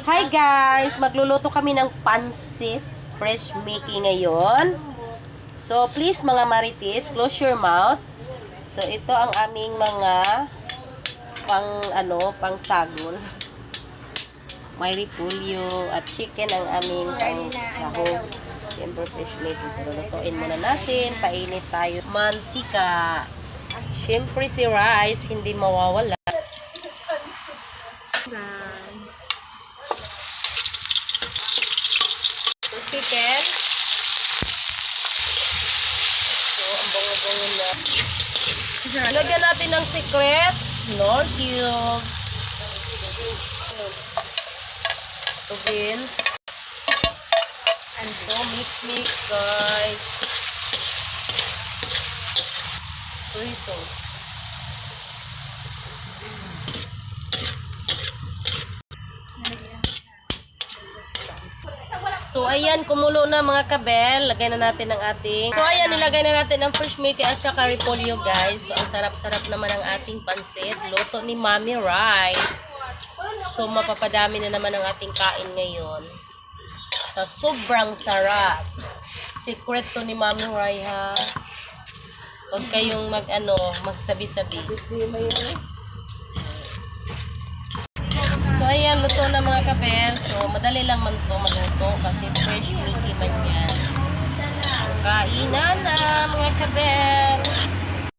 Hi guys! Magluluto kami ng pansit fresh making ngayon. So please mga marites, close your mouth. So ito ang aming mga pang sagol. May repolyo at chicken ang aming pang sahog. Siyempre fresh making. So lulutuin muna natin. Painit tayo. Mantika. Siyempre si rice hindi mawawala. Chicken. So, ang bango-bango na. Lagyan natin ng secret. Nor cubes. Two beans. And so, mix, guys. Soy sauce. So, ayan, kumulo na mga kabel. Lagay na natin ang ating... So, ayan, nilagay na natin ang fresh making at saka repolyo, guys. So, ang sarap-sarap naman ang ating pansit. Luto ni Mami Rai. So, mapapadami na naman ang ating kain ngayon. Sa sobrang sarap. Secret to ni Mami Rai, ha? Huwag kayong magsabi-sabi. So, ayan, luto na mga kabel. So, madali lang man to maluto kasi fresh meaty man yan. So, kainan na mga kabel.